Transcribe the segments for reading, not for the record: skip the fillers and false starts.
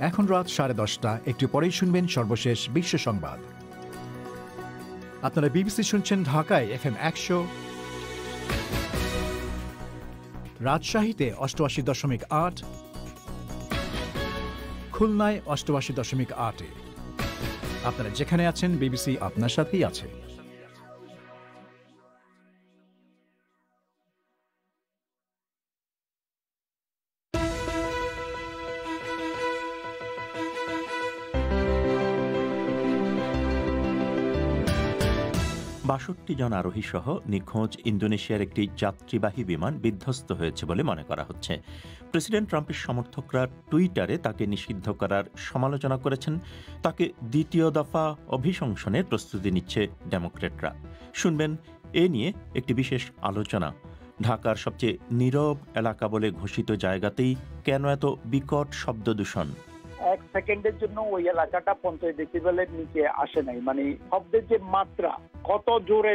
এখন রাত 10:30, একটু পরেই শুনবেন সর্বশেষ বিশ্ব সংবাদ। আপনারা বিবিসি শুনছেন ঢাকায় FM 100, রাজশাহীতে 88.8, খুলনায় 88.8। আপনারা যেখানে আছেন, বিবিসি আপনার সাথেই আছে। জন আরোহী সহ নিখোঁজ ইন্দোনেশিয়ার একটি যাত্রীবাহী বিমান বিধ্বস্ত হয়েছে বলে মনে করা হচ্ছে। প্রেসিডেন্ট ট্রাম্পের সমর্থকরা টুইটারে তাকে নিষিদ্ধ করার সমালোচনা করেছেন। তাকে দ্বিতীয় দফা অভিশংসনের প্রস্তুতি নিচ্ছে ডেমোক্রেটরা। শুনবেন এ নিয়ে একটি বিশেষ আলোচনা। ঢাকার সবচেয়ে নীরব এলাকা বলে ঘোষিত জায়গাতেই কেন এত বিকট শব্দ দূষণ? এক সেকেন্ডের জন্য ওই এলাকাটা 50 ডেসিবেলের নিচে আসে নাই। মানে শব্দের যে মাত্রা, কত জোরে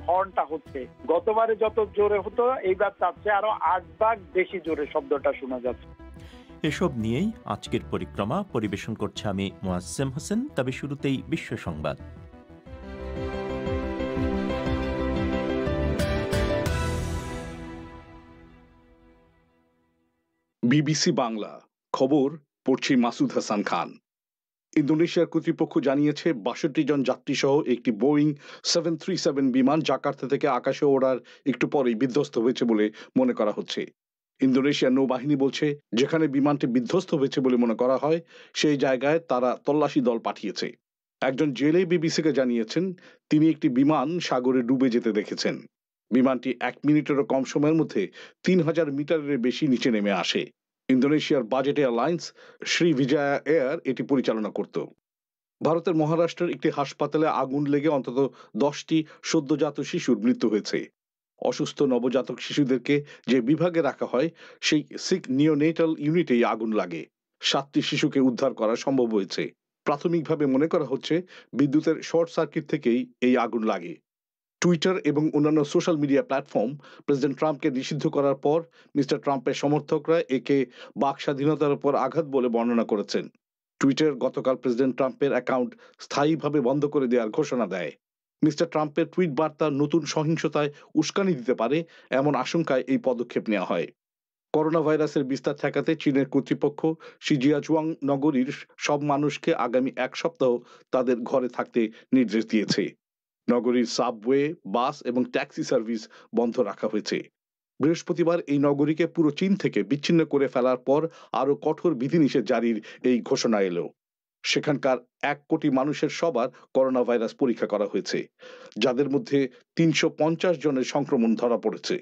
হর্নটা হচ্ছে, গতবারে যত জোরে হতো এইবার তার চেয়ে আরো 8 ভাগ বেশি জোরে শব্দটা শোনা যাচ্ছে। এসব নিয়েই আজকের পরিক্রমা পরিবেশন করছে আমি মোয়াজ্জেম হোসেন। তবে শুরুতেই বিশ্ব সংবাদ। বিবিসি বাংলা খবর পড়ছি মাসুদ হাসান খান। ইন্দোনেশিয়ার কর্তৃপক্ষ জানিয়েছে 62 জন যাত্রী সহ একটি বোয়িং 737 বিমান জাকার্তা থেকে আকাশে ওড়ার একটু পরেই বিধ্বস্ত হয়েছে বলে মনে করা হচ্ছে। ইন্দোনেশিয়ার নৌবাহিনী বলছে, যেখানে বিমানটি বিধ্বস্ত হয়েছে বলে মনে করা হয় সেই জায়গায় তারা তল্লাশি দল পাঠিয়েছে। একজন জেলে বিবিসিকে জানিয়েছেন তিনি একটি বিমান সাগরে ডুবে যেতে দেখেছেন। বিমানটি 1 মিনিটেরও কম সময়ের মধ্যে 3000 মিটারের বেশি নিচে নেমে আসে। ইন্দোনেশিয়ার বাজেট এয়ারলাইন্স শ্রীভিজায়া এয়ার এটি পরিচালনা করত। ভারতের মহারাষ্ট্রের একটি হাসপাতালে আগুন লেগে অন্তত 10টি সদ্যজাত শিশুর মৃত্যু হয়েছে। অসুস্থ নবজাতক শিশুদেরকে যে বিভাগে রাখা হয় সেই সিক নিওনেটাল ইউনিটেই আগুন লাগে। 7টি শিশুকে উদ্ধার করা সম্ভব হয়েছে। প্রাথমিকভাবে মনে করা হচ্ছে বিদ্যুতের শর্ট সার্কিট থেকেই এই আগুন লাগে। টুইটার এবং অন্যান্য সোশ্যাল মিডিয়া প্ল্যাটফর্ম প্রেসিডেন্ট ট্রাম্পকে নিষিদ্ধ করার পর মিস্টার ট্রাম্পের সমর্থকরা একে বাক স্বাধীনতার উপর আঘাত বলে বর্ণনা করেছেন। টুইটার গতকাল প্রেসিডেন্ট ট্রাম্পের অ্যাকাউন্ট স্থায়ীভাবে বন্ধ করে দেওয়ার ঘোষণা দেয়। মিস্টার ট্রাম্পের টুইট বার্তা নতুন সহিংসতায় উস্কানি দিতে পারে এমন আশঙ্কায় এই পদক্ষেপ নেওয়া হয়। করোনা ভাইরাসের বিস্তার ঠেকাতে চীনের কর্তৃপক্ষ শিজিয়াচুয়াং নগরীর সব মানুষকে আগামী 1 সপ্তাহ তাদের ঘরে থাকতে নির্দেশ দিয়েছে। নগরীর সাবওয়ে, বাস এবং ট্যাক্সি সার্ভিস বন্ধ রাখা হয়েছে। বৃহস্পতিবার এই নগরীকে পুরো চীন থেকে বিচ্ছিন্ন করে ফেলার পর আরো কঠোর বিধিনিষেধ জারির এই ঘোষণা এলো। সেখানকার 1 কোটি মানুষের সবার করোনা ভাইরাস পরীক্ষা করা হয়েছে, যাদের মধ্যে 350 জনের সংক্রমণ ধরা পড়েছে।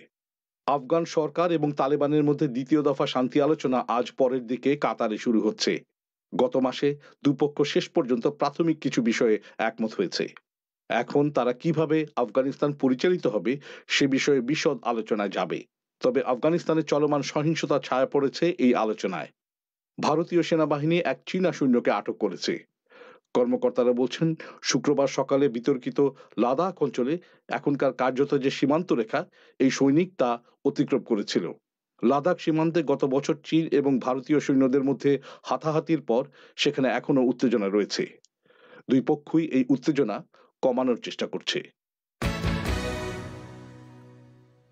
আফগান সরকার এবং তালেবানের মধ্যে দ্বিতীয় দফা শান্তি আলোচনা আজ পরের দিকে কাতারে শুরু হচ্ছে। গত মাসে দুপক্ষ শেষ পর্যন্ত প্রাথমিক কিছু বিষয়ে একমত হয়েছে। এখন তারা কিভাবে আফগানিস্তান পরিচালিত হবে সে বিষয়ে বিশদ আলোচনায় যাবে। তবে আফগানিস্তানে চলমান সহিংসতা ছায়া পড়েছে এই আলোচনায়। ভারতীয় সেনাবাহিনী এক চীনা সৈন্যকে আটক করেছে। কর্মকর্তারা বলছেন, শুক্রবার সকালে বিতর্কিত লাদাখ অঞ্চলে এখনকার কার্যত যে সীমান্ত রেখা, এই সৈনিক তা অতিক্রম করেছিল। লাদাখ সীমান্তে গত বছর চীন এবং ভারতীয় সৈন্যদের মধ্যে হাতাহাতির পর সেখানে এখনো উত্তেজনা রয়েছে। দুই পক্ষই এই উত্তেজনা কমানোর চেষ্টা করছে।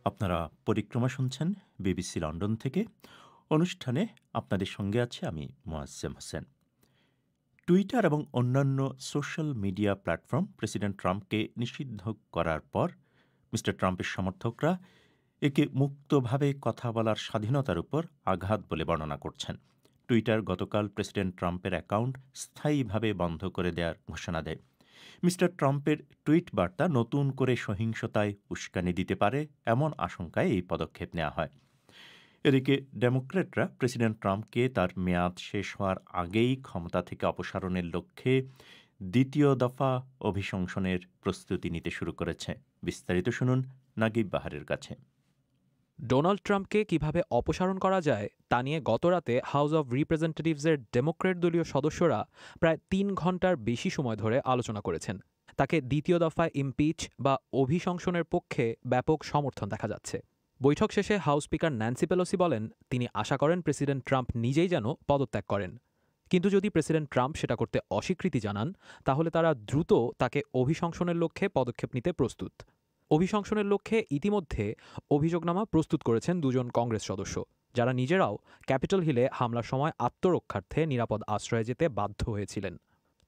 আপনারা পরিক্রমা শুনছেন বিবিসি লন্ডন থেকে। অনুষ্ঠানে আপনাদের সঙ্গে আছে আমি মোয়াজ্জেম হোসেন। টুইটার এবং অন্যান্য সোশ্যাল মিডিয়া প্ল্যাটফর্ম প্রেসিডেন্ট ট্রাম্পকে নিষিদ্ধ করার পর মিস্টার ট্রাম্পের সমর্থকরা একে মুক্তভাবে কথা বলার স্বাধীনতার উপর আঘাত বলে বর্ণনা করছেন। টুইটার গতকাল প্রেসিডেন্ট ট্রাম্পের অ্যাকাউন্ট স্থায়ীভাবে বন্ধ করে দেওয়ার ঘোষণা দেয়। মিস্টার ট্রাম্পের টুইট বার্তা নতুন করে সহিংসতায় উস্কানি দিতে পারে এমন আশঙ্কায় এই পদক্ষেপ নেওয়া হয়। এদিকে ডেমোক্র্যাটরা প্রেসিডেন্ট ট্রাম্পকে তার মেয়াদ শেষ হওয়ার আগেই ক্ষমতা থেকে অপসারণের লক্ষ্যে দ্বিতীয় দফা অভিশংসনের প্রস্তুতি নিতে শুরু করেছে। বিস্তারিত শুনুন নাগিব বাহারের কাছে। ডোনাল্ড ট্রাম্পকে কিভাবে অপসারণ করা যায় তা নিয়ে গতরাতে হাউস অব রিপ্রেজেন্টেটিভসের ডেমোক্র্যাট দলীয় সদস্যরা প্রায় 3 ঘণ্টার বেশি সময় ধরে আলোচনা করেছেন। তাকে দ্বিতীয় দফায় ইমপিচ বা অভিশংসনের পক্ষে ব্যাপক সমর্থন দেখা যাচ্ছে। বৈঠক শেষে হাউস স্পিকার ন্যান্সি পেলোসি বলেন তিনি আশা করেন প্রেসিডেন্ট ট্রাম্প নিজেই যেন পদত্যাগ করেন। কিন্তু যদি প্রেসিডেন্ট ট্রাম্প সেটা করতে অস্বীকৃতি জানান তাহলে তারা দ্রুত তাকে অভিশংসনের লক্ষ্যে পদক্ষেপ নিতে প্রস্তুত। অভিশংসনের লক্ষ্যে ইতিমধ্যে অভিযোগনামা প্রস্তুত করেছেন দুজন কংগ্রেস সদস্য, যারা নিজেরাও ক্যাপিটল হিলে হামলার সময় আত্মরক্ষার্থে নিরাপদ আশ্রয়ে যেতে বাধ্য হয়েছিলেন।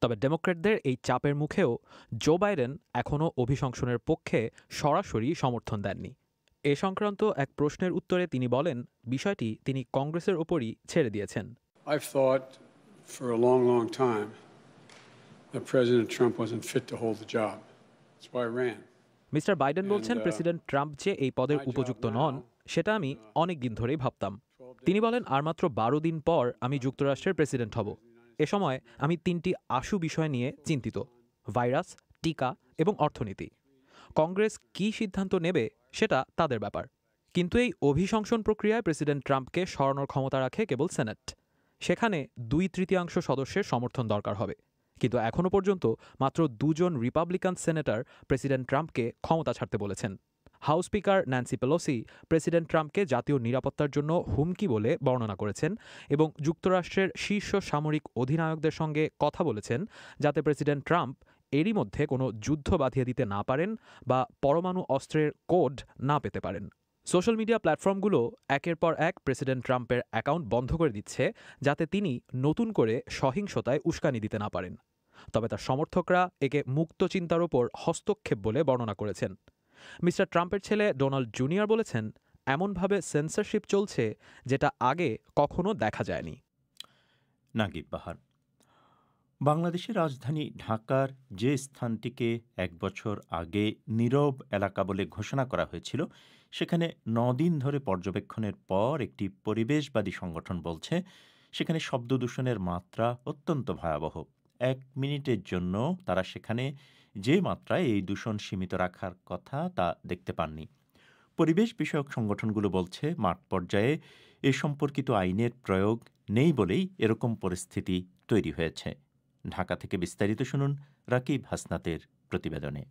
তবে ডেমোক্র্যাটদের এই চাপের মুখেও জো বাইডেন এখনও অভিশংসনের পক্ষে সরাসরি সমর্থন দেননি। এ সংক্রান্ত এক প্রশ্নের উত্তরে তিনি বলেন, বিষয়টি তিনি কংগ্রেসের ওপরই ছেড়ে দিয়েছেন। I've thought for a long, long time that President Trump wasn't fit to hold the job. That's why I ran. Mister Biden বলছেন, প্রেসিডেন্ট ট্রাম্প যে এই পদের উপযুক্ত নন সেটা আমি অনেক দিন ধরেই ভাবতাম। তিনি বলেন, আর মাত্র 12 দিন পর আমি যুক্তরাষ্ট্রের প্রেসিডেন্ট হব। এ সময় আমি 3টি আশু বিষয় নিয়ে চিন্তিত: ভাইরাস, টিকা এবং অর্থনীতি। কংগ্রেস কী সিদ্ধান্ত নেবে সেটা তাদের ব্যাপার, কিন্তু এই অভিশংসন প্রক্রিয়ায় প্রেসিডেন্ট ট্রাম্পকে সরানোর ক্ষমতা রাখে কেবল সেনেট। সেখানে 2/3 সদস্যের সমর্থন দরকার হবে, কিন্তু এখনও পর্যন্ত মাত্র 2 জন রিপাবলিকান সেনেটর প্রেসিডেন্ট ট্রাম্পকে ক্ষমতা ছাড়তে বলেছেন। House speaker Nancy Pelosi president ট্রাম্পকে জাতীয় নিরাপত্তার জন্য হুমকি বলে বর্ণনা করেছেন এবং যুক্তরাষ্ট্রের শীর্ষ সামরিক অধিনায়কদের সঙ্গে কথা বলেছেন যাতে প্রেসিডেন্ট ট্রাম্প এরই মধ্যে কোনো যুদ্ধ বাঁধিয়ে দিতে না পারেন বা পরমাণু অস্ত্রের কোড না পেতে পারেন। সোশ্যাল মিডিয়া প্ল্যাটফর্মগুলো একের পর এক প্রেসিডেন্ট ট্রাম্পের অ্যাকাউন্ট বন্ধ করে দিচ্ছে যাতে তিনি নতুন করে সহিংসতায় উস্কানি দিতে না পারেন। তবে তার সমর্থকরা একে মুক্ত চিন্তার ওপর হস্তক্ষেপ বলে বর্ণনা করেছেন। মিস্টার ট্রাম্পের ছেলে ডোনাল্ড জুনিয়র বলেছেন, এমনভাবে সেন্সরশিপ চলছে যেটা আগে কখনো দেখা যায়নি। নাগিব বাহার। বাংলাদেশের রাজধানী ঢাকার যে স্থানটিকে 1 বছর আগে নীরব এলাকা বলে ঘোষণা করা হয়েছিল, সেখানে 9 দিন ধরে পর্যবেক্ষণের পর একটি পরিবেশবাদী সংগঠন বলছে সেখানে শব্দ দূষণের মাত্রা অত্যন্ত ভয়াবহ। 1 মিনিটের জন্য তারা সেখানে যে মাত্রায় এই দূষণ সীমিত রাখার কথা তা দেখতে পাননি। পরিবেশ বিষয়ক সংগঠনগুলো বলছে মাঠ পর্যায়ে এ সম্পর্কিত আইনের প্রয়োগ নেই বলেই এরকম পরিস্থিতি তৈরি হয়েছে। ঢাকা থেকে বিস্তারিত শুনুন রাকিব হাসনাতের প্রতিবেদনে।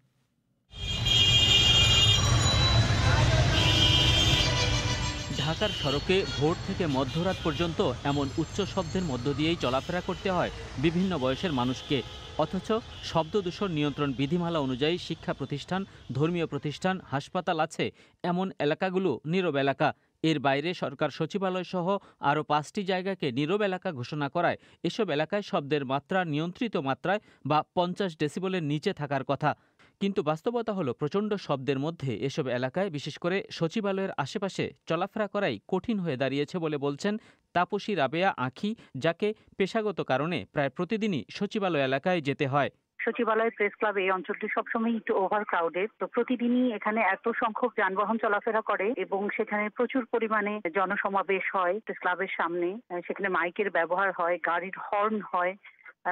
ঢাকার সড়কে ভোর থেকে মধ্যরাত পর্যন্ত এমন উচ্চ শব্দের মধ্য দিয়েই চলাফেরা করতে হয় বিভিন্ন বয়সের মানুষকে। অথচ শব্দ দূষণ নিয়ন্ত্রণ বিধিমালা অনুযায়ী শিক্ষা প্রতিষ্ঠান, ধর্মীয় প্রতিষ্ঠান, হাসপাতাল আছে এমন এলাকাগুলো নীরব এলাকা। এর বাইরে সরকার সচিবালয় সহ আরও 5টি জায়গাকে নীরব এলাকা ঘোষণা করায় এসব এলাকায় শব্দের মাত্রা নিয়ন্ত্রিত মাত্রায় বা 50 ডেসিবেলের নিচে থাকার কথা। কিন্তু বাস্তবতা হলো প্রচণ্ড শব্দের মধ্যে এসব এলাকায়, বিশেষ করে সচিবালয়ের আশেপাশে চলাফেরা করাই কঠিন হয়ে দাঁড়িয়েছে বলে বলছেন তাপসী রাবেয়া আঁখি, যাকে পেশাগত কারণে প্রায় প্রতিদিনই সচিবালয় এলাকায় যেতে হয়। সচিবালয় প্রেস ক্লাব এই অঞ্চলটি সবসময় একটু ওভার ক্রাউডেড, তো প্রতিদিনই এখানে এত সংখ্যক যানবাহন চলাফেরা করে এবং সেখানে প্রচুর পরিমাণে জনসমাবেশ হয় প্রেস ক্লাবের সামনে। সেখানে মাইকের ব্যবহার হয়, গাড়ির হর্ন হয়,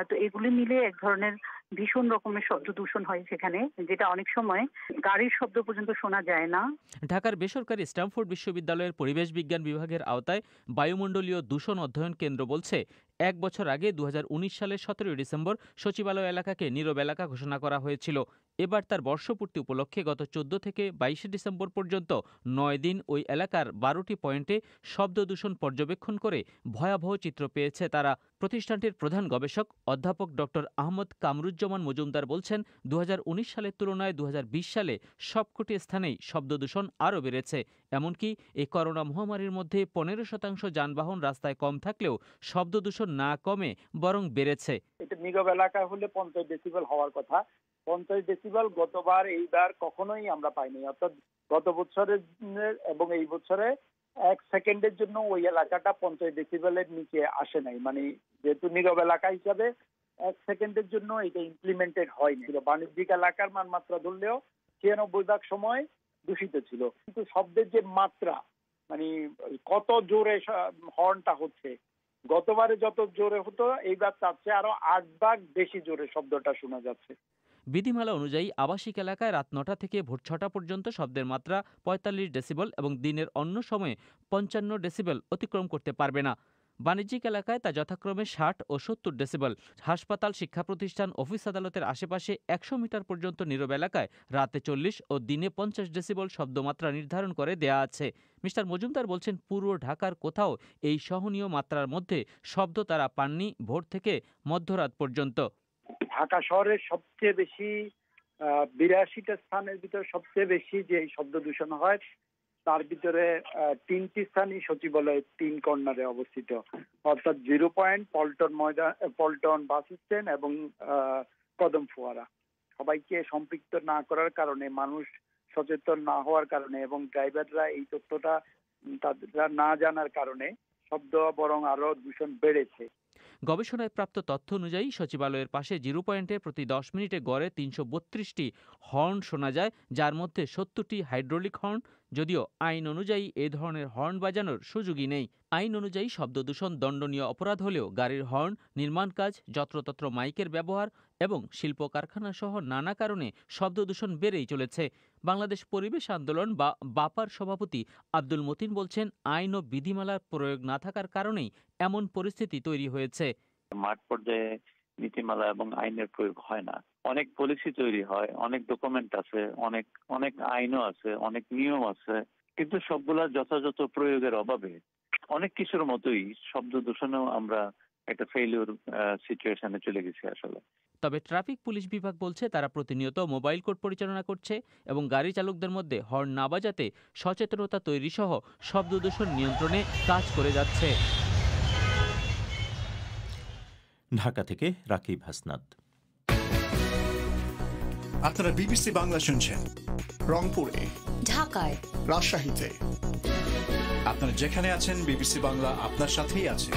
তো এগুলি মিলে এক ধরনের ভীষণ রকমের শব্দ দূষণ হয় সেখানে, যেটা অনেক সময় গাড়ির শব্দ পর্যন্ত শোনা যায় না। ঢাকার বেসরকারি স্ট্যামফোর্ড বিশ্ববিদ্যালয়ের পরিবেশ বিজ্ঞান বিভাগের আওতায় বায়ুমণ্ডলীয় দূষণ অধ্যয়ন কেন্দ্র বলছে 1 বছর আগে 2019 সালের 17 ডিসেম্বর সচিবালয় এলাকাকে নীরব এলাকা ঘোষণা করা হয়েছিল। এবার তার বর্ষপূর্তি উপলক্ষে গত 14 থেকে 22 ডিসেম্বর পর্যন্ত 9 দিন ওই এলাকার 12টি পয়েন্টে শব্দ দূষণ পর্যবেক্ষণ করে ভয়াবহ চিত্র পেয়েছে তারা। প্রতিষ্ঠানটির প্রধান গবেষক অধ্যাপক ডক্টর আহমদ কামরুজ্জামান মজুমদার বলছেন, 2019 সালের তুলনায় 2020 সালে সবকটি স্থানেই শব্দ দূষণ আরও বেড়েছে। এমনকি এই করোনা মহামারীর মধ্যে 15% যানবাহন রাস্তায় কম থাকলেও শব্দ দূষণ না কমে বরং বেড়েছে। এটা নীরব এলাকা হলে 50 ডেসিবেল হওয়ার কথা। 50 ডেসিবেল গতবার এইবার কখনোই আমরা পাইনি। অর্থাৎ গত বছরের এবং এই বছরে 1 সেকেন্ডের জন্য ওই এলাকাটা 50 ডেসিবেলের নিচে আসে নাই। মানে যেহেতু নীরব এলাকা হিসাবে 1 সেকেন্ডের জন্য এটা ইমপ্লিমেন্টেড হয়নি। বাণিজ্যিক এলাকার মানমাত্রা ধরলেও 96% সময় দূষিত ছিল। কিন্তু শব্দের যে মাত্রা, মানে কত জোরে হর্নটা হচ্ছে, গতবারে যত জোরে হতো এইবার তার চেয়ে আরো 8 ভাগ বেশি জোরে শব্দটা শোনা যাচ্ছে। বিধিমালা অনুযায়ী আবাসিক এলাকায় রাত 9টা থেকে ভোর 6টা পর্যন্ত শব্দের মাত্রা 45 ডেসিবেল এবং দিনের অন্য সময়ে 55 ডেসিবেল অতিক্রম করতে পারবে না। বাণিজ্যিক এলাকায় তা যথাক্রমে 60 ও 70 ডেসিবেল। হাসপাতাল, শিক্ষা প্রতিষ্ঠান, অফিস আদালতের আশেপাশে 100 মিটার পর্যন্ত নীরব এলাকায় রাতে 40 ও দিনে 50 ডেসিবেল শব্দমাত্রা নির্ধারণ করে দেয়া আছে। মিস্টার মজুমদার বলছেন, পুরো ঢাকার কোথাও এই সহনীয় মাত্রার মধ্যে শব্দ তারা পাননি ভোর থেকে মধ্যরাত পর্যন্ত। ঢাকা শহরের সবচেয়ে বেশি 82টা স্থানের ভিতরে সবচেয়ে বেশি যে শব্দ দূষণ হয় তার ভিতরে 3টি স্থানই সচিবালয়ের 3 কর্নারে অবস্থিত, অর্থাৎ 0 পয়েন্ট, পল্টন ময়দান, পল্টন বাস স্ট্যান্ড এবং কদম ফোয়ারা। সবাইকে সম্পৃক্ত না করার কারণে, মানুষ সচেতন না হওয়ার কারণে এবং ড্রাইভাররা এই তথ্যটা তারা না জানার কারণে শব্দ বরং আরো দূষণ বেড়েছে। গবেষণায় প্রাপ্ত তথ্য অনুযায়ী সচিবালয়ের পাশে 0 পয়েন্টে প্রতি 10 মিনিটে গড়ে 332টি হর্ন শোনা যায়, যার মধ্যে 70টি হাইড্রোলিক হর্ন। যদিও আইন অনুযায়ী এ ধরনের হর্ন বাজানোর সুযোগই নেই। আইন অনুযায়ী শব্দ দূষণ দণ্ডনীয় অপরাধ হলেও গাড়ির হর্ন, নির্মাণ কাজ, যত্রতত্র মাইকের ব্যবহার এবং শিল্প কারখানা সহ নানা কারণে শব্দ দূষণ বেড়েই চলেছে। বাংলাদেশ পরিবেশ আন্দোলন বা বাপার সভাপতি আব্দুল মতিন বলছেন, আইন ও বিধিমালার প্রয়োগ না থাকার কারণেই এমন পরিস্থিতি তৈরি হয়েছে। মাঠ পর্যায়ে নীতিমালা এবং আইনের প্রয়োগ হয় না। অনেক পলিসি তৈরি হয়, অনেক ডকুমেন্ট আছে, অনেক আইনও আছে, অনেক নিয়ম আছে, কিন্তু সবগুলা যথাযথ প্রয়োগের অভাবে অনেক কিছুর মতোই শব্দ দূষণেও আমরা একটা ফেইলিউর সিচুয়েশনে চলে গেছি আসলে। তবে ট্রাফিক পুলিশ বিভাগ বলছে, তারা প্রতিনিয়ত মোবাইল কোড পরিচালনা করছে এবং গাড়ি চালকদের মধ্যে হর্ন না বাজাতে সচেতনতা তৈরি সহ শব্দ দূষণ নিয়ন্ত্রণে কাজ করে যাচ্ছে। ঢাকা থেকে রাকিব হাসনাত। আপনারা বিবিসি বাংলা শুনছেন রংপুরে, ঢাকায়, রাজশাহীতে। আপনারা যেখানে আছেন বিবিসি বাংলা আপনার সাথেই আছে।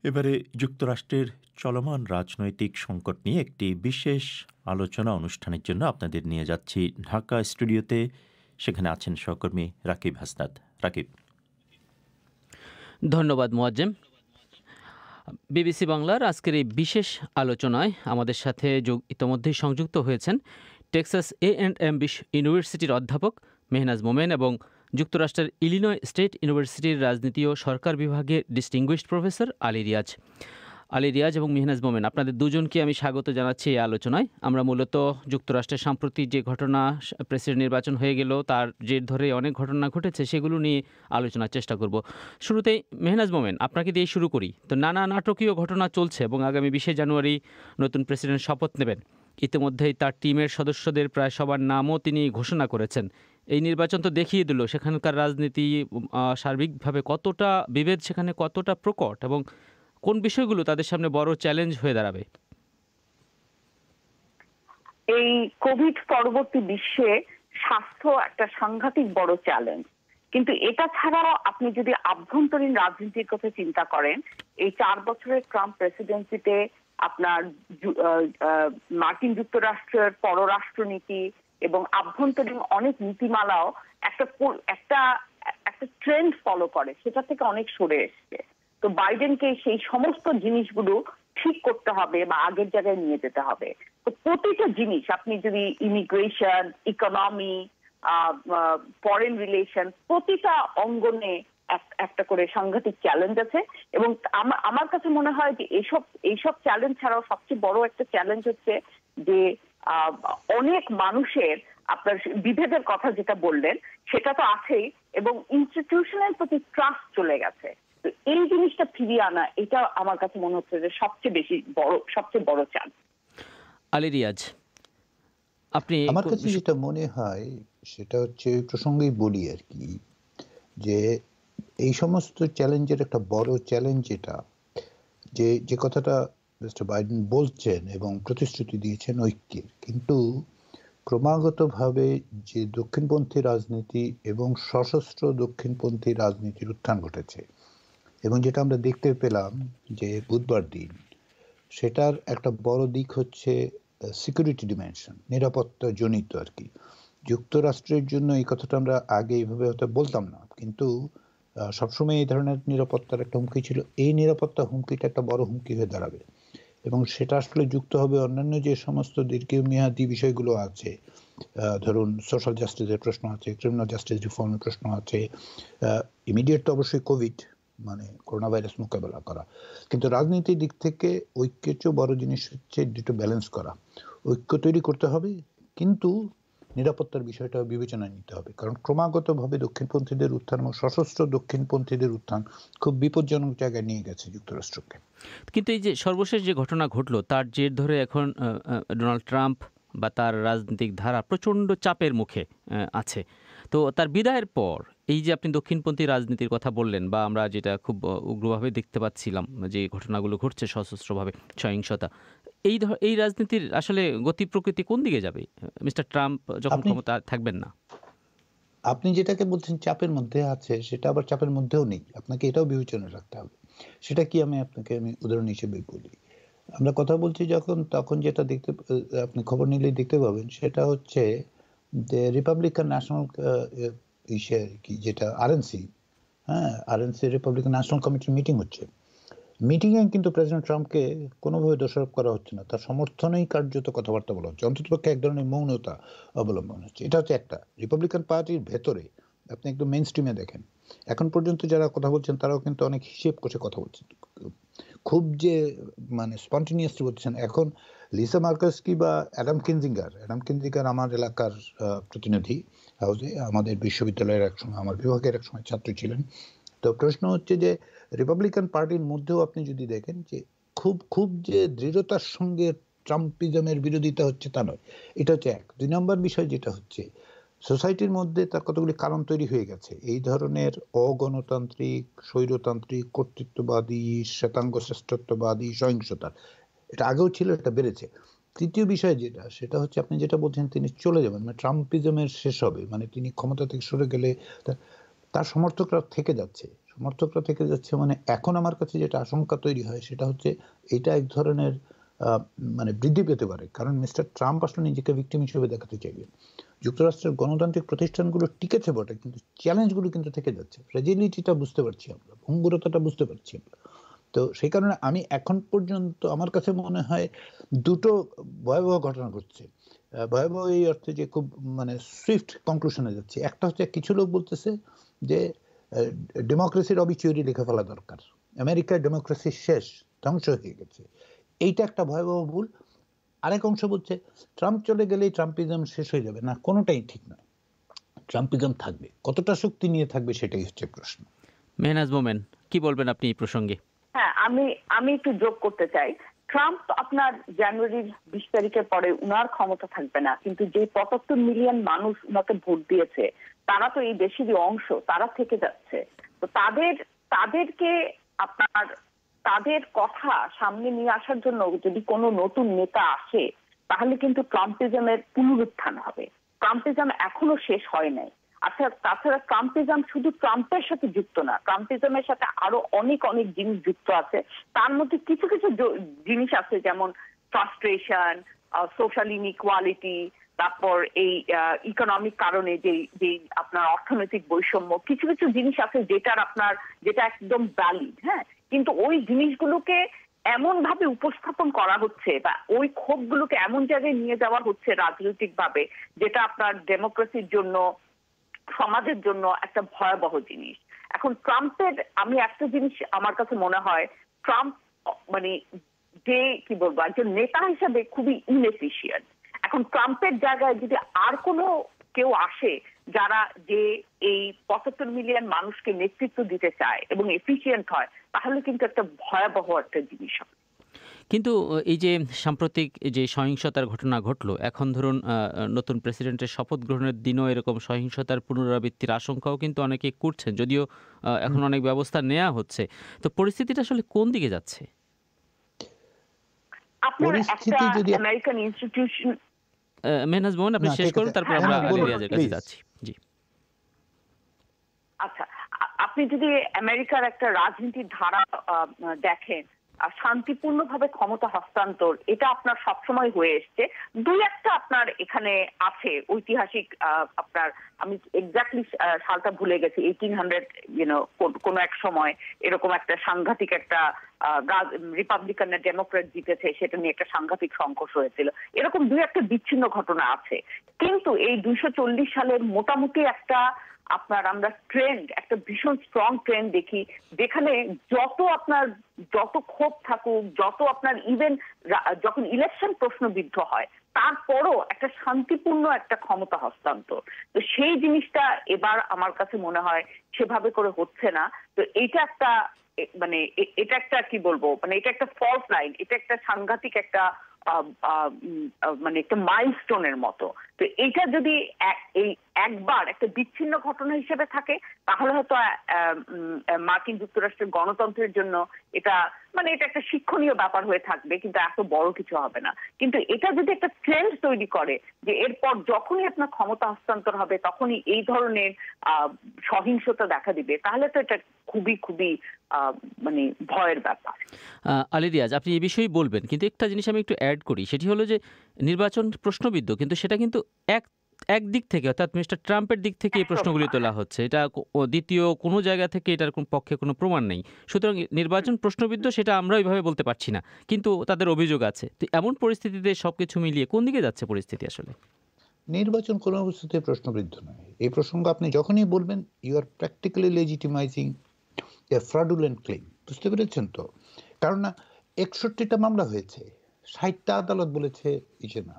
এবারে যুক্তরাষ্ট্রের চলমান রাজনৈতিক সংকট নিয়ে একটি বিশেষ আলোচনা অনুষ্ঠানের জন্য আপনাদের নিয়ে যাচ্ছি ঢাকা স্টুডিওতে। সেখানে আছেন সহকর্মী রাকিব হাসনাত। রাকিব। ধন্যবাদ মোয়াজ্জেম। বিবিসি বাংলার আজকের এই বিশেষ আলোচনায় আমাদের সাথে ইতোমধ্যেই সংযুক্ত হয়েছেন টেক্সাস A&M ইউনিভার্সিটির অধ্যাপক মেহনাজ মোমেন এবং যুক্তরাষ্ট্রের ইলিনয় স্টেট ইউনিভার্সিটির রাজনীতি ও সরকার বিভাগের ডিস্টিংগুইশড প্রফেসর আলী রিয়াজ এবং মেহনাজ মোমেন, আপনাদের দুজনকে আমি স্বাগত জানাচ্ছি এই আলোচনায়। আমরা মূলত যুক্তরাষ্ট্রের সাম্প্রতিক যে ঘটনা, প্রেসিডেন্ট নির্বাচন হয়ে গেল, তার জের ধরে অনেক ঘটনা ঘটেছে, সেগুলো নিয়ে আলোচনার চেষ্টা করব। শুরুতেই মেহনাজ মোমেন, আপনাকে দিয়ে শুরু করি। তো নানা নাটকীয় ঘটনা চলছে এবং আগামী 20 জানুয়ারি নতুন প্রেসিডেন্ট শপথ নেবেন। ইতিমধ্যেই তার টিমের সদস্যদের প্রায় সবার নামও তিনি ঘোষণা করেছেন। এই নির্বাচন তো দেখিয়ে দিল সেখানকার রাজনীতি সার্বিকভাবে কতটা বিভেদ, সেখানে কতটা প্রকট এবং কোন বিষয়গুলো তাদের সামনে বড় চ্যালেঞ্জ হয়ে দাঁড়াবে। এই কোভিড পরবর্তী বিশ্বে স্বাস্থ্য একটা সাংঘাতিক বড় চ্যালেঞ্জ, কিন্তু এটা ছাড়াও আপনি যদি আভ্যন্তরীণ রাজনীতির কথা চিন্তা করেন, এই 4 বছরের ট্রাম্প প্রেসিডেন্সিতে আপনার মার্কিন যুক্তরাষ্ট্রের পররাষ্ট্রনীতি এবং আভ্যন্তরীণ অনেক নীতিমালাও একটা ট্রেন্ড ফলো করে, সেটা থেকে অনেক সরে এসছে। তো বাইডেনকে সেই সমস্ত জিনিসগুলো ঠিক করতে হবে বা আগের জায়গায় নিয়ে যেতে হবে। তো প্রতিটা জিনিস, আপনি যদি ইমিগ্রেশন, ইকোনমি, ফরেন রিলেশন, প্রতিটা অঙ্গনে একটা করে সাংঘাতিক চ্যালেঞ্জ আছে। এবং আমার কাছে মনে হয় যে এইসব চ্যালেঞ্জ ছাড়াও সবচেয়ে বড় একটা চ্যালেঞ্জ হচ্ছে যে অনেক মানুষের আপনার বিভেদের কথা যেটা বললেন সেটা তো আছেই, এবং ইনস্টিটিউশনের প্রতি ট্রাস্ট চলে গেছে। তো এই জিনিসটা ফিরিয়ে আনা, এটা আমার কাছে মনে হচ্ছে যে সবচেয়ে বড় চ্যালেঞ্জ। আলী রিয়াজ, আপনি? আমার কাছে যেটা মনে হয় সেটা হচ্ছে এই প্রসঙ্গেই বলি আর কি, যে এই সমস্ত চ্যালেঞ্জের একটা বড় চ্যালেঞ্জ এটা, যে কথাটা মিস্টার বাইডেন বলছেন এবং প্রতিশ্রুতি দিয়েছেন ঐক্যের, কিন্তু ক্রমাগতভাবে যে দক্ষিণপন্থী রাজনীতি এবং সশস্ত্র দক্ষিণপন্থী রাজনীতির উত্থান ঘটেছে এবং যেটা আমরা দেখতে পেলাম যে বুধবার দিন, সেটার একটা বড় দিক হচ্ছে সিকিউরিটি ডিমেনশন, নিরাপত্তা জনিত আর কি। যুক্তরাষ্ট্রের জন্য এই কথাটা আমরা আগে এইভাবে হয়তো বলতাম না, কিন্তু সবসময় এই ধরনের নিরাপত্তার একটা হুমকি ছিল। এই নিরাপত্তা হুমকিটা একটা বড় হুমকি হয়ে দাঁড়াবে এবং সেটা আসলে যুক্ত হবে অন্যান্য যে সমস্ত দীর্ঘমেয়াদী বিষয়গুলো আছে, ধরুন সোশ্যাল জাস্টিসের প্রশ্ন আছে, ক্রিমিনাল জাস্টিস রিফর্মের প্রশ্ন আছে, ইমিডিয়েট তো অবশ্যই কোভিড মানে করোনা ভাইরাস মোকাবেলা করা, কিন্তু রাজনীতির দিক থেকে ঐক্যের চেয়ে বড় জিনিস হচ্ছে দুটো ব্যালেন্স করা। ঐক্য তৈরি করতে হবে, কিন্তু নিরাপত্তার বিষয়টা বিবেচনায় নিতে হবে, কারণ ক্রমাগতভাবে দক্ষিণপন্থীদের উত্থান এবং সশস্ত্র দক্ষিণপন্থীদের উত্থান খুব বিপজ্জনক জায়গায় নিয়ে গেছে যুক্তরাষ্ট্রকে। কিন্তু এই যে সর্বশেষ যে ঘটনা ঘটলো তার জের ধরে এখন ডোনাল্ড ট্রাম্প বা তার রাজনৈতিক ধারা প্রচণ্ড চাপের মুখে আছে। তো তার বিদায়ের পর এই যে আপনি দক্ষিণপন্থী রাজনীতির কথা বললেন, বা আমরা যেটা খুব উগ্রভাবে দেখতে পাচ্ছিলাম যে ঘটনাগুলো ঘটছে সশস্ত্রভাবে সহিংসতা, এই রাজনীতির আসলে গতি প্রকৃতি কোন দিকে যাবে মিস্টার ট্রাম্প যখন ক্ষমতা থাকবেন না? আপনি যেটাকে বলছেন চাপের মধ্যে আছে, সেটা আবার চাপের মধ্যেও নেই, আপনাকে এটাও বিবেচনায় রাখতে হবে। সেটা কি আমি উদাহরণ হিসেবে বলি। আমরা কথা বলছি যখন, তখন যেটা দেখতে আপনি খবর নিলেই দেখতে পাবেন, সেটা হচ্ছে যে রিপাবলিকান ন্যাশনাল কি যেটা আরএনসি, হ্যাঁ আরএনসি রিপাবলিকান ন্যাশনাল কমিটির মিটিং হচ্ছে। মিটিংয়ে কিন্তু প্রেসিডেন্ট ট্রাম্পকে কোনোভাবে দোষারোপ করা হচ্ছে না, তার সমর্থনেই কার্যত কথাবার্তা বলা হচ্ছে, অন্ততপক্ষে এক ধরনের মৌনতা অবলম্বন হচ্ছে। এটা হচ্ছে একটা। রিপাবলিকান পার্টির ভেতরে আপনি একদম মেইন স্ট্রিমে দেখেন, এখন পর্যন্ত যারা কথা বলছেন তারাও কিন্তু অনেক হিসেব করে কথা বলছেন, খুব যে মানে স্পন্টেনিয়াসলি বলছেন। এখন লিসা মার্কাসকি বা অ্যাডাম কিনজিঙ্গার আমার এলাকার প্রতিনিধি হাউসে, আমাদের বিশ্ববিদ্যালয়ের একসময়, আমার বিভাগের একসময় ছাত্র ছিলেন। তো প্রশ্ন হচ্ছে যে রিপাবলিকান পার্টির মধ্যেও আপনি যদি দেখেন যে খুব যে দৃঢ়তার সঙ্গে ট্রাম্পিজমের বিরোধিতা হচ্ছে তা নয়। এটা হচ্ছে এক। 2 নম্বর বিষয় যেটা হচ্ছে, সোসাইটির মধ্যে তার কতগুলি কারণ তৈরি হয়ে গেছে এই ধরনের অগণতান্ত্রিক, স্বৈরতান্ত্রিক, কর্তৃত্ববাদী, শ্বেতাঙ্গ শ্রেষ্ঠত্ববাদী সহিংসতার। এটা আগেও ছিল, এটা বেড়েছে। তৃতীয় বিষয় যেটা, সেটা হচ্ছে আপনি যেটা বলছেন তিনি চলে যাবেন, মানে ট্রাম্পিজমের শেষ হবে, মানে তিনি ক্ষমতা থেকে সরে গেলে তার সমর্থকরা থেকে যাচ্ছে মানে এখন আমার কাছে যেটা আশঙ্কা তৈরি হয় সেটা হচ্ছে এটা এক ধরনের মানে বৃদ্ধি পেতে পারে, কারণ মিস্টার ট্রাম্প আসলে নিজেকে ভিকটিম হিসেবে দেখাতে চাইবে। যুক্তরাষ্ট্রের গণতান্ত্রিক প্রতিষ্ঠানগুলো টিকেছে বটে, কিন্তু চ্যালেঞ্জগুলো কিন্তু থেকে যাচ্ছে, ফ্রেজিলিটিটা বুঝতে পারছি আমরা, ভঙ্গুরতাটা বুঝতে পারছি আমরা। তো সেই কারণে আমি এখন পর্যন্ত আমার কাছে মনে হয় দুটো ভয়াবহ ঘটনা ঘটছে। ভয়াবহ এই অর্থে যে খুব মানে সুইফট কনক্লুশনে যাচ্ছে। একটা হচ্ছে কিছু লোক বলতেছে যে ডেমোক্রেসির অবিচুরি লিখে ফেলা দরকার, আমেরিকায় ডেমোক্রেসি শেষ, ধ্বংস হয়ে গেছে, এইটা একটা ভয়াবহ ভুল। আরেক অংশ বলছে ট্রাম্প চলে গেলেই ট্রাম্পিজম শেষ হয়ে যাবে, না, কোনোটাই ঠিক নয়, ট্রাম্পিজম থাকবে, কতটা শক্তি নিয়ে থাকবে সেটাই হচ্ছে প্রশ্ন। মেহনাজ মোমেন, কি বলবেন আপনি এই প্রসঙ্গে? হ্যাঁ, আমি একটু যোগ করতে চাই। ট্রাম্প আপনার জানুয়ারির 20 তারিখের পরে উনার ক্ষমতা থাকবে না, কিন্তু যে 75 মিলিয়ন মানুষ উনাকে ভোট দিয়েছে তারা তো এই দেশেরই অংশ, তারা থেকে যাচ্ছে। তো তাদেরকে আপনার তাদের কথা সামনে নিয়ে আসার জন্য যদি কোনো নতুন নেতা আসে তাহলে কিন্তু ট্রাম্পিজমের পুনরুত্থান হবে। ট্রাম্পিজম এখনো শেষ হয় নাই। আচ্ছা, তাছাড়া ট্রাম্পিজম শুধু ট্রাম্পের সাথে যুক্ত না, ট্রাম্পিজমের সাথে আরো অনেক জিনিস যুক্ত আছে। তার মধ্যে কিছু কিছু জিনিস আছে, যেমন ফ্রাস্ট্রেশন, সোশ্যাল ইনইকুয়ালিটি, তারপর এই ইকোনমিক কারণে যে আপনার অর্থনৈতিক বৈষম্য, কিছু কিছু জিনিস আছে যেটা একদম ভ্যালিড। হ্যাঁ, কিন্তু ওই জিনিসগুলোকে এমন ভাবে উপস্থাপন করা হচ্ছে বা ওই ক্ষোভগুলোকে এমন জায়গায় নিয়ে যাওয়া হচ্ছে রাজনৈতিক ভাবে, যেটা আপনার ডেমোক্রেসির জন্য, সমাজের জন্য একটা ভয়াবহ জিনিস। এখন ট্রাম্পের আমি একটা জিনিস আমার কাছে মনে হয়, ট্রাম্প মানে যে কি বলবো একজন নেতা হিসেবে খুবই ইনএফিশিয়েন্ট। এখন ট্রাম্পের জায়গায় যদি আর কোনো কেউ আসে যারা যে এই 75 মিলিয়ন মানুষকে নেতৃত্ব দিতে চায় এবং এফিশিয়েন্ট হয়, তাহলে কিন্তু একটা ভয়াবহ একটা জিনিস হবে। কিন্তু এই যে সাম্প্রতিক যে সহিংসতার ঘটনা ঘটলো, এখন ধরুন নতুন প্রেসিডেন্টের শপথ গ্রহণের দিনও এরকম সহিংসতার পুনরাবৃত্তির আশঙ্কাও কিন্তু অনেকে করছেন, যদিও এখন অনেক ব্যবস্থা নেওয়া হচ্ছে। তো পরিস্থিতিটা আসলে কোন দিকে যাচ্ছে? আপনার একটা আমেরিকান ইনস্টিটিউশন, মেহনাজ মোহন আপনি শেষ করুন, তারপর আমরা রিয়াজের কাছে যাচ্ছি। জি, আচ্ছা, আপনি যদি আমেরিকার একটা রাজনীতির ধারা দেখেন, শান্তিপূর্ণভাবে ক্ষমতা হস্তান্তর এটা আপনার সবসময় হয়ে এসছে। দুই একটা আপনার এখানে আছে ঐতিহাসিক, আপনার আমি এক্স্যাক্টলি সালটা ভুলে গেছি, 1800 কোন এক সময় এরকম একটা সাংঘাতিক একটা রিপাবলিকান না ডেমোক্রেট জিতেছে, সেটা নিয়ে একটা সাংঘাতিক সংঘর্ষ হয়েছিল। এরকম দুই একটা বিচ্ছিন্ন ঘটনা আছে, কিন্তু এই 240 সালের মোটামুটি একটা আপনার আমরা ট্রেন্ড, একটা ভীষণ স্ট্রং ট্রেন্ড দেখি, যেখানে যত ক্ষোভ থাকুক, যত আপনার ইভেন যখন ইলেকশন প্রশ্নবিদ্ধ হয় তারপরও একটা শান্তিপূর্ণ একটা ক্ষমতা হস্তান্তর। তো সেই জিনিসটা এবার আমার কাছে মনে হয় সেভাবে করে হচ্ছে না। তো এইটা একটা মানে এটা একটা কি বলবো, মানে এটা একটা ফলস লাইন, এটা একটা সাংঘাতিক একটা মানে একটা মাইলস্টোনের মতো। তো এইটা যদি এই একবার একটা বিচ্ছিন্ন ঘটনা হিসেবে থাকে তাহলে হয়তো মার্কিন যুক্তরাষ্ট্রের গণতন্ত্রের জন্য এটা মানে এটা একটা শিক্ষণীয় ব্যাপার হয়ে থাকবে, কিন্তু এত বড় কিছু হবে না। কিন্তু এটা যদি একটা ট্রেন্ড তৈরি করে যে এরপর যখনই আপনার ক্ষমতা হস্তান্তর হবে তখনই এই ধরনের সহিংসতা দেখা দিবে, তাহলে তো এটা খুবই খুবই মানে ভয়ের ব্যাপার। আলী রিয়াজ, আপনি এই বিষয়েই বলবেন, কিন্তু একটা জিনিস আমি একটু অ্যাড করি, সেটি হলো যে নির্বাচন প্রশ্নবিদ্ধ, কিন্তু সেটা কিন্তু এক দিক থেকে, অর্থাৎ মিস্টার ট্রাম্পের দিক থেকে এই প্রশ্নগুলি তোলা হচ্ছে, এটা দ্বিতীয় কোনো জায়গা থেকে এটার পক্ষে কোনো প্রমাণ নেই। সুতরাং নির্বাচন প্রশ্নবিদ্ধ সেটা আমরা ওইভাবে বলতে পারছি না, কিন্তু তাদের অভিযোগ আছে। তো এমন পরিস্থিতিতে সবকিছু মিলিয়ে কোন দিকে যাচ্ছে পরিস্থিতি আসলে? নির্বাচন কোনো অবস্থাতে প্রশ্নবিদ্ধ নয়। এই প্রসঙ্গ আপনি যখনই বলবেন you are practically legitimizing a fraudulent claim. বুঝতে পেরেছেন তো? কারণ না 61টা মামলা হয়েছে, 60টা আদালত বলেছে ইসে না।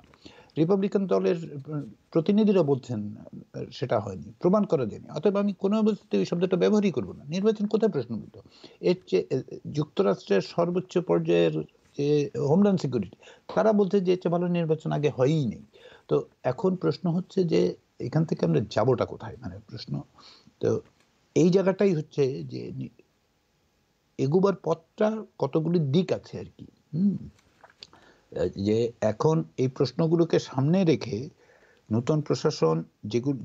রিপাবলিকান দলের প্রতিনিধিরা বলছেন সেটা হয়নি, প্রমাণ করা যায়নি। অতএব আমি কোনো অবস্থাতে ওই শব্দটা ব্যবহারই করবো না। নির্বাচন কোথায় প্রশ্নবিদ্ধ? এর চেয়ে যুক্তরাষ্ট্রের সর্বোচ্চ পর্যায়ের যে হোমল্যান্ড সিকিউরিটি তারা বলছে যে এর ভালো নির্বাচন আগে হয়ই নেই। তো এখন প্রশ্ন হচ্ছে যে এখান থেকে আমরা যাবোটা কোথায়, মানে প্রশ্ন তো এই জায়গাটাই হচ্ছে যে এগুবার পথটা কতগুলি দিক আছে আর কি। যে এখন এই প্রশ্নগুলোকে সামনে রেখে নতুন প্রশাসন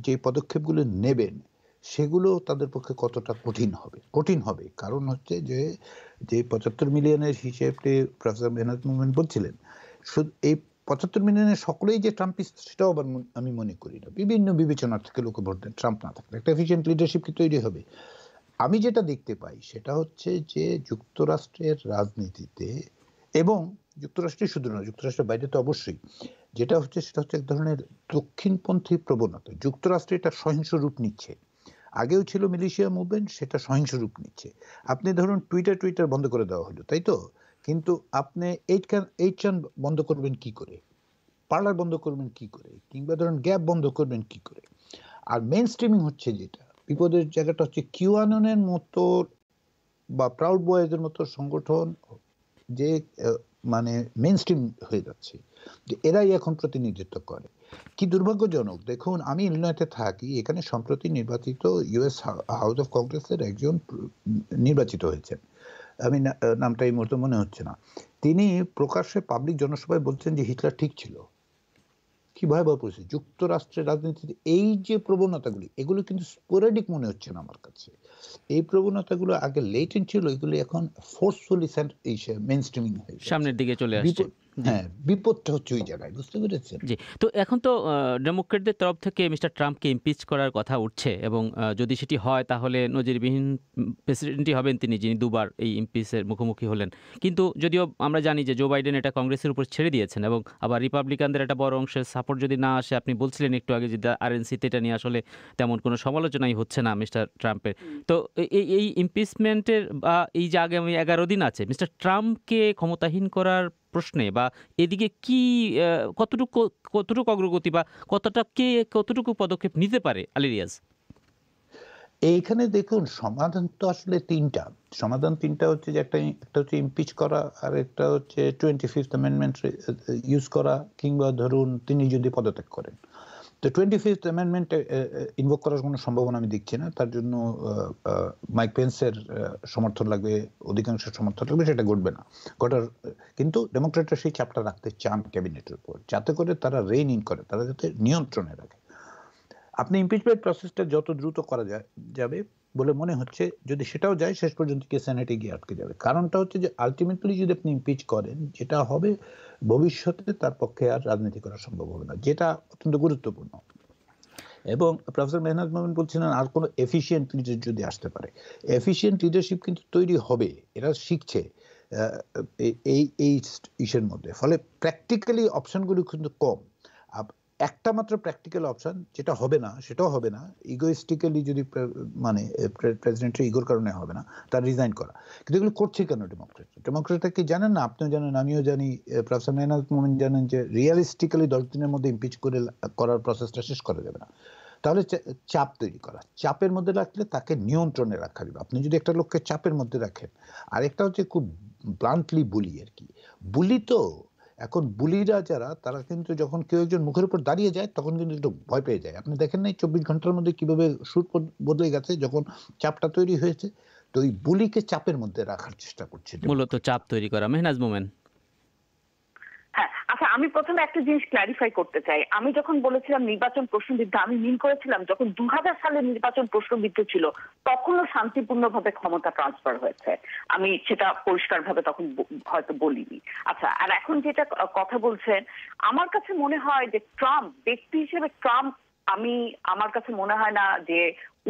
যে পদক্ষেপগুলো নেবেন সেগুলো তাদের পক্ষে কতটা কঠিন হবে। কারণ হচ্ছে যে 75 মিলিয়নের হিসেবে প্রফেসর মেহনাত মোমেন বলছিলেন, শুধু এই 75 মিলিয়নের সকলেই যে ট্রাম্পিস্ট সেটাও আবার আমি মনে করি না। বিভিন্ন বিবেচনার থেকে লোকে ভোট দেন, ট্রাম্প না থাকলে একটা এফিশিয়েন্ট লিডারশিপ কি তৈরি হবে? আমি যেটা দেখতে পাই সেটা হচ্ছে যে যুক্তরাষ্ট্রের রাজনীতিতে, এবং যুক্তরাষ্ট্রে শুধু নয়, যুক্তরাষ্ট্রের বাইরে তো অবশ্যই, যেটা হচ্ছে সেটা হচ্ছে এক ধরনের দক্ষিণপন্থী প্রবণতা। যুক্তরাষ্ট্রে এটা সহিংস রূপ নিচ্ছে, আগেও ছিল মিলিশিয়া মুভমেন্ট, সেটা সহিংস রূপ নিচ্ছে। আপনি ধরুন টুইটার বন্ধ করে দেওয়া হলো, তাই তো? কিন্তু আপনি এইট বন্ধ করবেন কি করে, পার্লার বন্ধ করবেন কি করে, কিংবা ধরুন গ্যাপ বন্ধ করবেন কি করে? আর মেইন স্ট্রিমিং হচ্ছে যেটা বিপদের জায়গাটা হচ্ছে কিউআননের মতো বা প্রাউড বয়েজের মতো সংগঠন যে মানে মেইন স্ট্রিম হয়ে যাচ্ছে, যে এরাই এখন প্রতিনিধিত্ব করে। কি দুর্ভাগ্যজনক। দেখুন, আমি ইলিনয়তে থাকি, এখানে সম্প্রতি নির্বাচিত ইউএস হাউস অফ কংগ্রেসের একজন নির্বাচিত হয়েছেন, আমি নামটা এই মুহূর্তে মনে হচ্ছে না। তিনি প্রকাশ্যে পাবলিক জনসভায় বলছেন যে হিটলার ঠিক ছিল। কি ভয়াবহ পরিস্থিতি যুক্তরাষ্ট্রের রাজনীতিতে। এই যে প্রবণতাগুলি, এগুলো কিন্তু স্পোরেডিক মনে হচ্ছে না আমার কাছে। এই প্রবণতাগুলো আগে লেটেন্ট ছিল, এগুলো এখন ফোর্সফুলি মেইনস্ট্রিমিং হয়ে সামনের দিকে চলে আসছে। হ্যাঁ, বিপদটা হচ্ছে ওই জায়গায়, বুঝতে পেরেছেন? জি, তো এখন তো ডেমোক্রেটদের তরফ থেকে মিস্টার ট্রাম্পকে ইমপিচ করার কথা উঠছে, এবং যদি সেটি হয় তাহলে নজিরবিহীন প্রেসিডেন্টই হবেন তিনি, যিনি দুবার এই ইমপিচের মুখোমুখি হলেন। কিন্তু যদিও আমরা জানি যে জো বাইডেন এটা কংগ্রেসের উপর ছেড়ে দিয়েছেন, এবং আবার রিপাবলিকানদের একটা বড় অংশের সাপোর্ট যদি না আসে, আপনি বলছিলেন একটু আগে যে আরএনসিতে এটা নিয়ে আসলে তেমন কোনো সমালোচনাই হচ্ছে না মিস্টার ট্রাম্পের। তো এই ইমপিচমেন্টের বা এই যে আগামী 11 দিন আছে, মিস্টার ট্রাম্পকে ক্ষমতাহীন করার প্রশ্নে বা এদিকে কি কতটুকু অগ্রগতি বা কতটুকু পদক্ষেপ নিতে পারে আলী রিয়াজ? এইখানে দেখুন, সমাধান তো আসলে তিনটা হচ্ছে যে একটা হচ্ছে ইমপিচ করা, আর একটা হচ্ছে 25th অ্যামেন্ডমেন্ট ইউজ করা, কিংবা ধরুন তিনি যদি পদত্যাগ করেন। তো 25th অ্যামেন্ডমেন্ট ইনভোক করার কোনো সম্ভাবনা আমি দেখছি না। তার জন্য মাইক পেন্সের সমর্থন লাগবে, অধিকাংশের সমর্থন লাগবে, সেটা ঘটবে না কিন্তু ডেমোক্রেটরা সেই চাপটা রাখতে চান ক্যাবিনেটের উপর, যাতে করে তারা রেইন ইন করে, তারা যাতে নিয়ন্ত্রণে রাখে। আপনি ইমপিচমেন্ট প্রসেসটা যত দ্রুত করা যাবে বলে মনে হচ্ছে, যদি সেটাও যায় শেষ পর্যন্ত কি সেনেটে গিয়ে আটকে যাবে। কারণটা হচ্ছে যে আলটিমেটলি যদি আপনি ইমপিচ করেন, যেটা হবে ভবিষ্যতে তার পক্ষে আর রাজনীতি করা সম্ভব হবে না, যেটা অত্যন্ত গুরুত্বপূর্ণ। এবং প্রফেসর মেহনাজ মোমেন বলছিলেন আর কোনো এফিশিয়েন্ট লিডার যদি আসতে পারে। এফিশিয়েন্ট লিডারশিপ কিন্তু তৈরি হবে, এরা শিখছে এই ইস্যুর মধ্যে। ফলে প্র্যাকটিক্যালি অপশনগুলো কিন্তু কম। একটা মাত্র প্র্যাকটিক্যাল অপশন যেটা হবে না, সেটাও হবে না, ইগোইস্টিক্যালি যদি মানে প্রেসিডেন্টের ইগোর কারণে হবে না, তার রিজাইন করা। কিন্তু এগুলো করছে কেন ডেমোক্রেটরা কি জানেন না? আপনিও জানেন, আমিও জানি, প্রফেসর মেহনাজ মোমেন জানেন যে রিয়ালিস্টিক্যালি 10 দিনের মধ্যে ইমপিচ করার প্রসেসটা শেষ করা যাবে না। তাহলে চাপ তৈরি করা, চাপের মধ্যে রাখলে তাকে নিয়ন্ত্রণে রাখা যাবে। আপনি যদি একটা লোককে চাপের মধ্যে রাখেন, আরেকটা হচ্ছে খুব ব্লান্টলি বুলি আর কি, বুলি তো এখন বুলিরা যারা, তারা কিন্তু যখন কেউ একজন মুখের উপর দাঁড়িয়ে যায় তখন কিন্তু একটু ভয় পেয়ে যায়। আপনি দেখেন নাই 24 ঘন্টার মধ্যে কিভাবে সুর বদলে গেছে যখন চাপটা তৈরি হয়েছে। তো ওই বুলিকে চাপের মধ্যে রাখার চেষ্টা করছে, মূলত চাপ তৈরি করা। মেহনাজ মোমেন। হ্যাঁ, আচ্ছা, আমি প্রথমে একটা জিনিস ক্ল্যারিফাই করতে চাই। আমি যখন বলেছিলাম নির্বাচন প্রশ্নবিদ্ধ, আমি মিন করেছিলাম যখন 2000 সালে নির্বাচন প্রশ্নবিদ্ধ ছিল তখনও শান্তিপূর্ণভাবে ক্ষমতা ট্রান্সফার হয়েছে। আমি সেটা পরিষ্কারভাবে তখন হয়তো বলিনি। আচ্ছা, আর এখন যেটা কথা বলছেন, আমার কাছে মনে হয় যে ট্রাম্প ব্যক্তি হিসেবে আমার কাছে মনে হয় না যে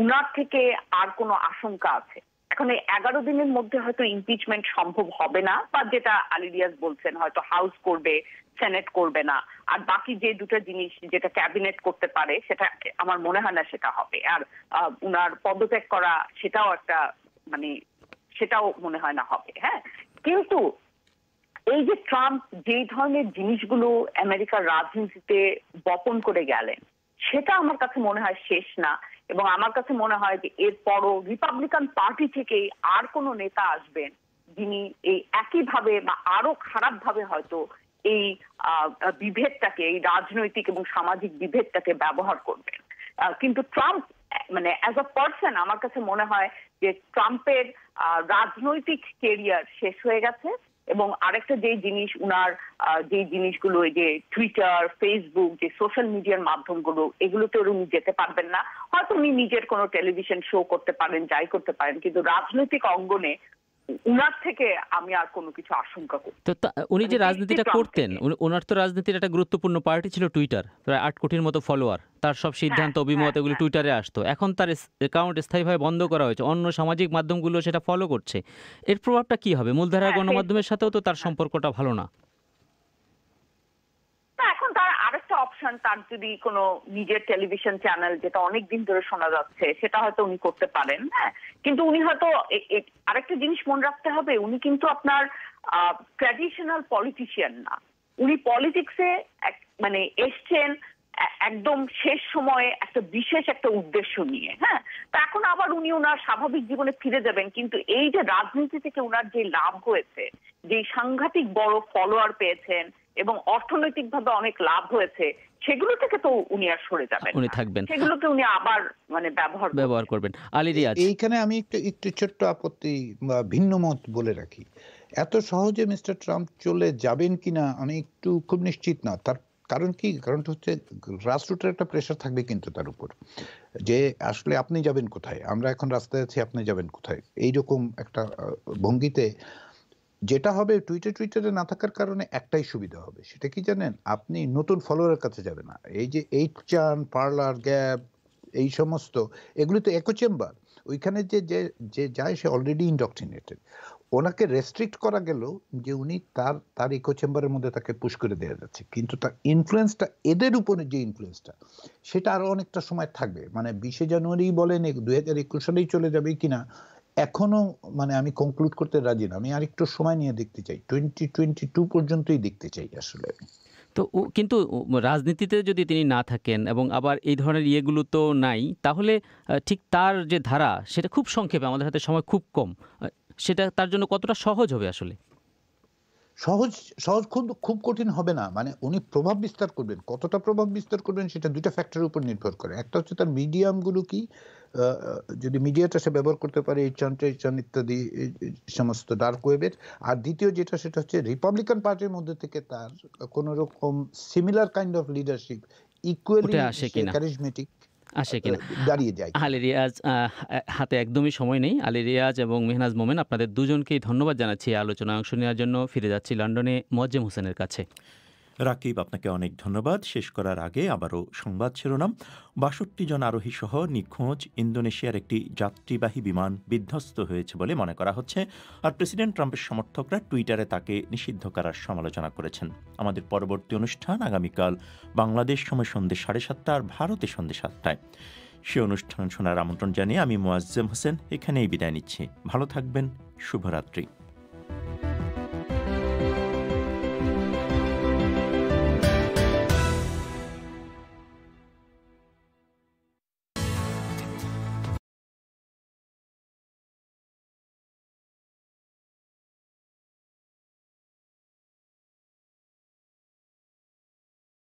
উনার থেকে আর কোনো আশঙ্কা আছে। এখন এই 11 দিনের মধ্যে হয়তো ইমপিচমেন্ট সম্ভব হবে না, বা যেটা আলী রিয়াজ বলছেন হয়তো হাউস করবে, সেনেট করবে না, আর বাকি যে দুটো জিনিস যেটা ক্যাবিনেট করতে পারে সেটা আমার মনে হয় না সেটা হবে। আর উনার পদত্যাগ করা সেটাও একটা সেটাও মনে হয় না হবে। হ্যাঁ, কিন্তু এই যে ট্রাম্প যেই ধরনের জিনিসগুলো আমেরিকার রাজনীতিতে বপন করে গেলেন, সেটা আমার কাছে মনে হয় শেষ না। এবং আমার কাছে মনে হয় যে এরপরও রিপাবলিকান পার্টি থেকেই আর কোনো নেতা আসবেন যিনি এই একইভাবে বা আরো খারাপ ভাবে হয়তো এই বিভেদটাকে, এই রাজনৈতিক এবং সামাজিক বিভেদটাকে ব্যবহার করবেন। কিন্তু ট্রাম্প অ্যাজ আ পার্সন আমার কাছে মনে হয় যে ট্রাম্পের রাজনৈতিক কেরিয়ার শেষ হয়ে গেছে। এবং আরেকটা যেই জিনিস উনার যেই জিনিসগুলো, এই যে টুইটার, ফেসবুক, যে সোশ্যাল মিডিয়ার মাধ্যমগুলো, এগুলোতে উনি যেতে পারবেন না। হয়তো উনি নিজের কোনো টেলিভিশন শো করতে পারেন, যাই করতে পারেন, কিন্তু রাজনৈতিক অঙ্গনে উনার থেকে আমি আর কোনো কিছু আশঙ্কা করি। তো উনি যে রাজনীতিটা করতেন, ওনার তো রাজনীতির একটা গুরুত্বপূর্ণ পার্টি ছিল টুইটার, প্রায় 8 কোটির মতো ফলোয়ার, তার সব সিদ্ধান্ত অভিমত এগুলো টুইটারে আসতো। এখন তার অ্যাকাউন্ট স্থায়ীভাবে বন্ধ করা হয়েছে, অন্য সামাজিক মাধ্যমগুলো সেটা ফলো করছে। এর প্রভাবটা কি হবে? মূলধারার গণমাধ্যমের সাথেও তো তার সম্পর্কটা ভালো না। এখন তার আরেকটা অপশন, তার যদি কোনো নিজের টেলিভিশন চ্যানেল, যেটা অনেকদিন ধরে শোনা যাচ্ছে, সেটা হয়তো উনি করতে পারেন। হ্যাঁ, কিন্তু উনি হয়তো আরেকটা জিনিস মনে রাখতে হবে, উনি কিন্তু আপনার ট্র্যাডিশনাল পলিটিশিয়ান না। উনি পলিটিক্সে এসছেন একদম শেষ সময়ে একটা বিশেষ একটা উদ্দেশ্য নিয়ে। হ্যাঁ, তো এখন আবার উনি ওনার স্বাভাবিক জীবনে ফিরে যাবেন, কিন্তু এই যে রাজনীতি থেকে ওনার যে লাভ হয়েছে, যে সাংঘাতিক বড় ফলোয়ার পেয়েছেন এবং অর্থনৈতিকভাবে অনেক লাভ হয়েছে, সেগুলো থেকে তো উনি আর সরে যাবেন, উনি থাকবেন, সেগুলোকে উনি আবার ব্যবহার করবেন। আলী রিয়াজ, এইখানে আমি একটু ছোট্ট আপত্তি বা ভিন্ন মত বলে রাখি। এত সহজে মিস্টার ট্রাম্প চলে যাবেন কিনা আমি একটু খুব নিশ্চিত না। তার কারণ কি? কারণটা হচ্ছে গ্রাসরুটের একটা প্রেশার থাকবে কিন্তু তার উপর, যে আসলে আপনি যাবেন কোথায়, আমরা এখন রাস্তায় আছি, আপনি যাবেন কোথায়, এইরকম একটা ভঙ্গিতে। যেটা হবে টুইটারে না থাকার কারণে একটাই সুবিধা হবে, সেটা কি জানেন? আপনি নতুন ফলোয়ারের কাছে যাবে না। এই যে 8chan, পার্লার, গ্যাপ, এই সমস্ত, এগুলি তো একো চেম্বার। ওইখানে যে যায় সে অলরেডি ইনডক্ট্রিনেটেড। ওনাকে রেস্ট্রিক্ট করা গেল যে উনি তার ইকো চেম্বারের মধ্যে তাকে পুশ করে দেওয়া যাচ্ছে, কিন্তু তার ইনফ্লুয়েন্সটা, এদের উপরে যে ইনফ্লুয়েন্সটা, সেটা আরো অনেকটা সময় থাকবে। 20শে জানুয়ারি বলেন 2021 সালেই চলে যাবে কিনা এখনো আমি কনক্লুড করতে রাজি না। আমি আরেকটু সময় নিয়ে দেখতে চাই, 2022 পর্যন্তই দেখতে চাই আসলে। তো কিন্তু রাজনীতিতে যদি তিনি না থাকেন এবং আবার এই ধরনের ইয়েগুলো তো নাই, তাহলে ঠিক তার যে ধারা সেটা খুব সংক্ষেপে, আমাদের হাতে সময় খুব কম, সেটা তার জন্য কতটা সহজ হবে? আসলে সহজ খুব কঠিন হবে না। উনি প্রভাব বিস্তার করবেন, কতটা প্রভাব বিস্তার করবেন সেটা দুইটা ফ্যাক্টরের উপর নির্ভর করে। একটা হচ্ছে তার মিডিয়ামগুলো কি, যদি মিডিয়াটা সে ব্যবহার করতে পারে, এইচান ইত্যাদি সমস্ত ডার্ক ওয়েবের। আর দ্বিতীয় যেটা, সেটা হচ্ছে রিপাবলিকান পার্টির মধ্যে থেকে তার কোন রকম similar kind of leadership, equally charismatic, আসে কিনা দাঁড়িয়ে যায়। আলী রিয়াজ, হাতে একদমই সময় নেই। আলী রিয়াজ এবং মেহনাজ মোমেন, আপনাদের দুজনকেই ধন্যবাদ জানাচ্ছি এই আলোচনায় অংশ নেওয়ার জন্য। ফিরে যাচ্ছি লন্ডনে মোয়াজ্জেম হোসেনের কাছে। রাকিব, আপনাকে অনেক ধন্যবাদ। শেষ করার আগে আবারও সংবাদ শিরোনাম। ৬২ জন আরোহী সহ নিখোঁজ ইন্দোনেশিয়ার একটি যাত্রীবাহী বিমান বিধ্বস্ত হয়েছে বলে মনে করা হচ্ছে। আর প্রেসিডেন্ট ট্রাম্পের সমর্থকরা টুইটারে তাকে নিষিদ্ধ করার সমালোচনা করেছেন। আমাদের পরবর্তী অনুষ্ঠান আগামীকাল বাংলাদেশ সময় সন্ধ্যে 7:30 আর ভারতে সন্ধ্যে 7টায়। সে অনুষ্ঠান শোনার আমন্ত্রণ জানিয়ে আমি মোয়াজ্জেম হোসেন এখানেই বিদায় নিচ্ছি। ভালো থাকবেন। শুভরাত্রি।